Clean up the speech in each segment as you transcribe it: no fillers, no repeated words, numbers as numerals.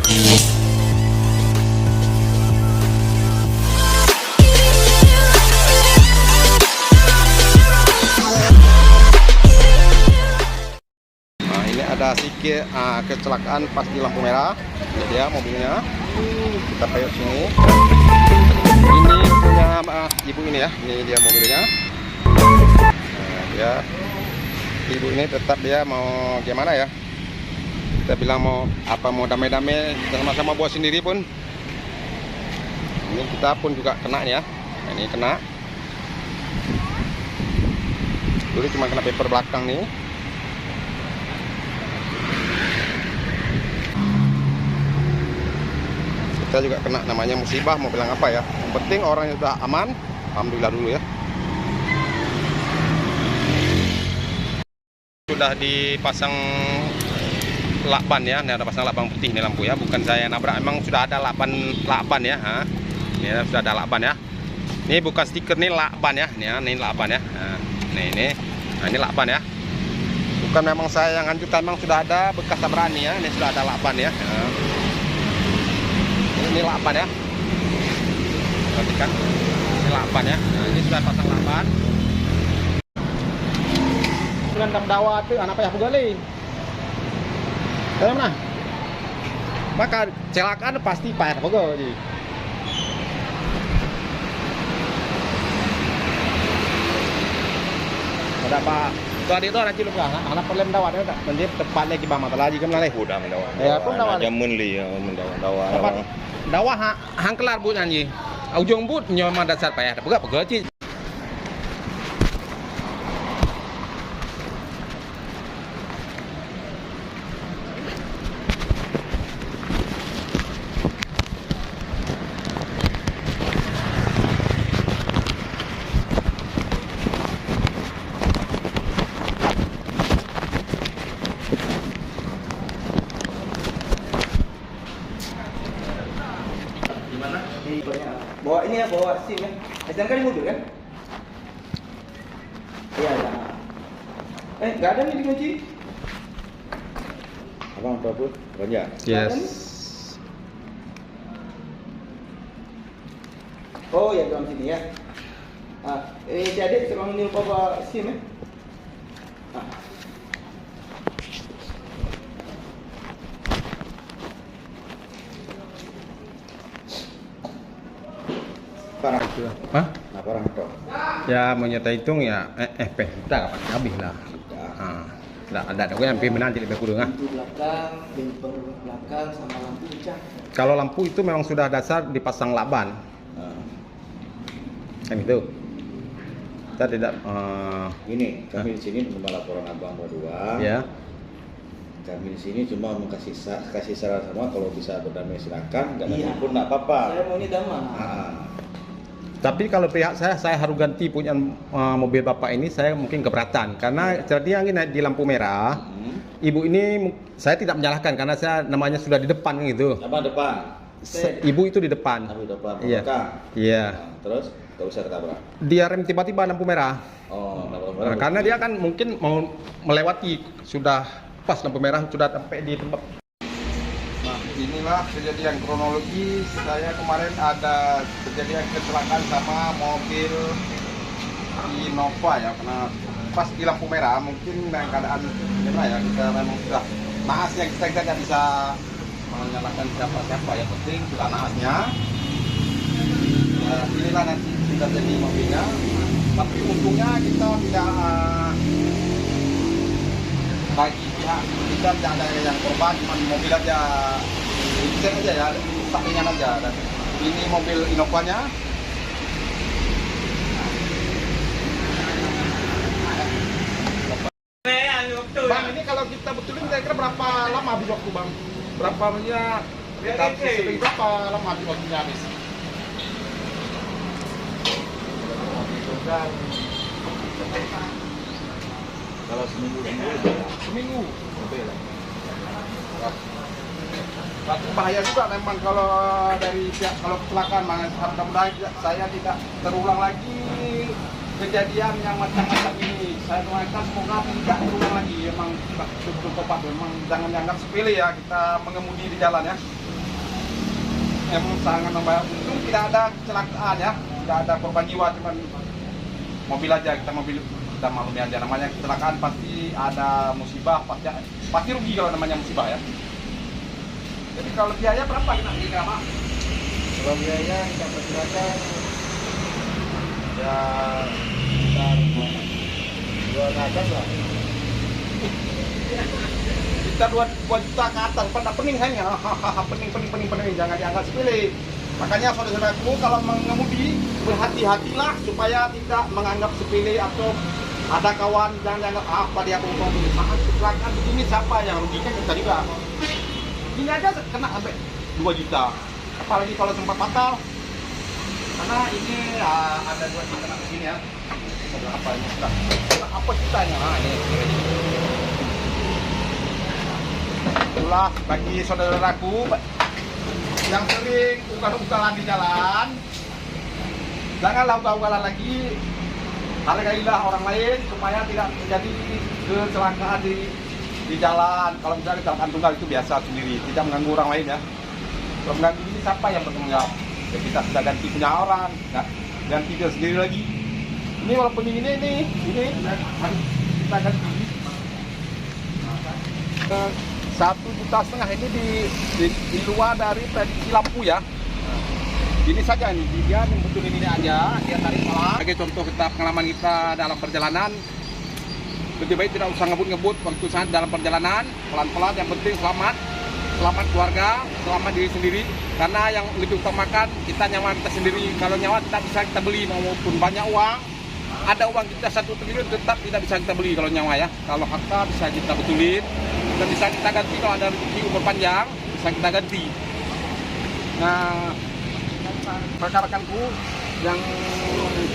Ada sedikit kecelakaan pas di lampu merah. Ini dia mobilnya. Kita payung sini. Ini punya ibu ini ya. Ini dia mobilnya. Nah, dia ibu ini tetap dia mau gimana ya? Kita bilang mau damai-damai sama-sama buat sendiri pun. Ini kita pun juga kena ya. Nah, ini kena. Dulu cuma kena bumper belakang nih. Kita juga kena, namanya musibah, mau bilang apa ya. Yang penting orangnya sudah aman, alhamdulillah dulu ya. Sudah dipasang lakban ya, ini ada pasang lakban putih ini lampu ya, bukan saya nabrak, emang sudah ada lakban ya. Ini sudah ada lakban ya. Ini bukan stiker, nih lakban ya, ini lakban ya. Nah, ini lakban ya. Bukan memang saya yang hancurkan, memang sudah ada bekas tabrakan ya, ini sudah ada lakban ya. Ini lakban ya, perhatikan ini lakban ya. Nah, ini sudah pasang lakban. Sudah dawa tu anak payah pugali. Tahu mana? Maka celakaan pasti payah pugali. Ada apa? Tu adik tu nanti lupa. Anak problem dawa tu tak? Nanti tepat lagi bang mata lagi kan lagi. Udah mendawa. Ya pun dawa. Jamun li mendawa. Dawa hang kelar but anji. Ujung but nyoma dasar payah. Pegak ci. Bawa ini ya, bawa SIM ya. STNK di mobil kan? Iya, ya. Nggak ada nih dikunci. Abang apa? Banyak. Yes. Oh ya, dalam sini ya. Si adik tolong ini bawa SIM ya. Parah itu. Hah? Nah, parah itu. Ya menyertai hitung ya udah kapan habis lah. Ada yang pin nanti lebih kurang ah. Lampu belakang, bumper belakang sama lampu pecah. Kalau lampu itu memang sudah dasar dipasang lakban. Kan itu. Kita tidak Ini kami di sini menerima laporan abang berdua. ya. Kami di sini cuma kasih saran sama kalau bisa berdamai silakan, nggak damai Iya. pun nggak apa-apa. Saya mau ini damai. Tapi kalau pihak saya harus ganti punya mobil bapak ini, saya mungkin keberatan karena jadi yang ini di lampu merah. Ibu ini saya tidak menyalahkan karena saya namanya sudah di depan gitu. Abang depan. Ibu itu di depan. Abang depan. Iya. Belakang. Iya. Nah, terus nggak usah ketabrak. Dia rem tiba-tiba lampu merah. Oh, Nah, karena dia kan mungkin mau melewati, sudah pas lampu merah sudah sampai di tempat. Nah, inilah kejadian kronologi. Saya kemarin ada kejadian kecelakaan sama mobil Innova ya, karena pas di lampu merah mungkin dengan keadaan gimana ya, kita memang sudah naasnya, kita nggak bisa menyalahkan siapa-siapa, yang penting sudah naasnya. Inilah nanti sudah jadi mobilnya, tapi untungnya kita tidak bagi pihak kita tidak ada yang korban, cuma mobil aja dicek aja ya, rusak ringan aja. Dan ini mobil Innovanya. Bang, ini kalau kita betulin kira-kira berapa lama habis waktu bang? Berapa maksudnya berapa lama habis waktunya habis? Kalau seminggu Seminggu. Tapi bahaya juga memang kalau dari pihak, kalau kecelakaan, mudah-mudahan saya tidak terulang lagi kejadian yang macam-macam ini. Saya doakan semoga tidak terulang lagi. Memang betul-betul Pak, memang jangan dianggap sepele ya kita mengemudi di jalan ya. yang sangat membayar. Untung tidak ada kecelakaan ya, tidak ada korban jiwa, cuman mobil aja. Kita maklumi aja, namanya kecelakaan pasti ada musibah, pasti rugi kalau namanya musibah ya. Jadi kalau biaya berapa kita Mas? Kalau biaya kita perkirakan ya sekitar 2 atas lah. Kita 2 juta ke atas, pada pening hanya pening, jangan dianggap sepele. Makanya saudara-saudaraku kalau mengemudi berhati-hatilah supaya tidak menganggap sepele atau ada kawan jangan dianggap apa dia bohong ini. Saat kecelakaan begini siapa yang rugikan kita juga. Ini aja kena sampai 2 juta. Apalagi kalau sempat fatal. Karena ini ada 2 juta kena begini ya. Apa ini sudah? Apa ceritanya? Ini. Itulah bagi saudaraku yang sering ugal-ugalan di jalan, janganlah ugal-ugalan lagi. Hargailah orang lain supaya tidak terjadi kecelakaan di jalan. Kalau misalnya kecelakaan tunggal itu biasa sendiri, tidak mengganggu orang lain ya. Kalau mengganggu ini siapa yang bertanggung jawab? Ya, kita sudah ganti punya orang, ganti dia sendiri lagi. Ini walaupun ini kita ganti. 1,5 juta ini di luar dari prediksi lampu ya. Ini saja nih, dia betul ini aja, dia tarik malah. Sebagai contoh pengalaman kita dalam perjalanan, lebih baik tidak usah ngebut-ngebut waktu saat dalam perjalanan, pelan-pelan, yang penting selamat keluarga, selamat diri sendiri. Karena yang lebih utamakan kita nyawa kita sendiri. Kalau nyawa tidak bisa kita beli, maupun banyak uang, ada uang kita 1 triliun tetap tidak bisa kita beli kalau nyawa ya. Kalau harta bisa kita betulin dan bisa kita ganti kalau ada rezeki umur panjang, bisa kita ganti. Nah, rekan-rekanku yang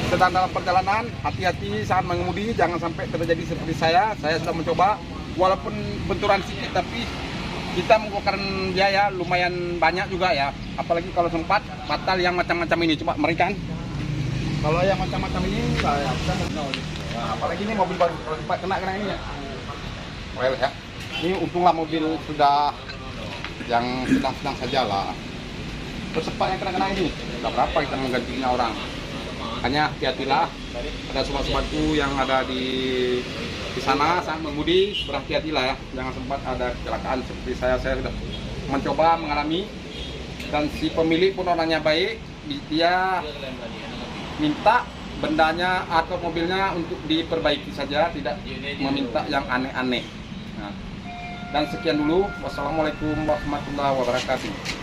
sedang dalam perjalanan, hati-hati saat mengemudi, jangan sampai terjadi seperti saya. Saya sudah mencoba, walaupun benturan sedikit, tapi kita mengeluarkan biaya lumayan banyak juga ya. Apalagi kalau sempat fatal yang macam-macam ini, coba mereka. Kalau yang macam-macam ini, ya kita nah, apalagi ini mobil baru, kalau sempat kena ini ya. Well ya, ini untunglah mobil sudah yang sedang-sedang saja lah. Tersepat yang kena-kena ini, nggak berapa kita menggantinya orang. Hanya hati-hatilah, ada sobat-sobatku yang ada di sana saat mengemudi, berhati-hatilah ya, jangan sempat ada kecelakaan seperti saya sudah mencoba mengalami. Dan si pemilik pun orangnya baik, dia minta bendanya atau mobilnya untuk diperbaiki saja, tidak meminta yang aneh-aneh. Nah, dan sekian dulu, wassalamualaikum warahmatullahi wabarakatuh.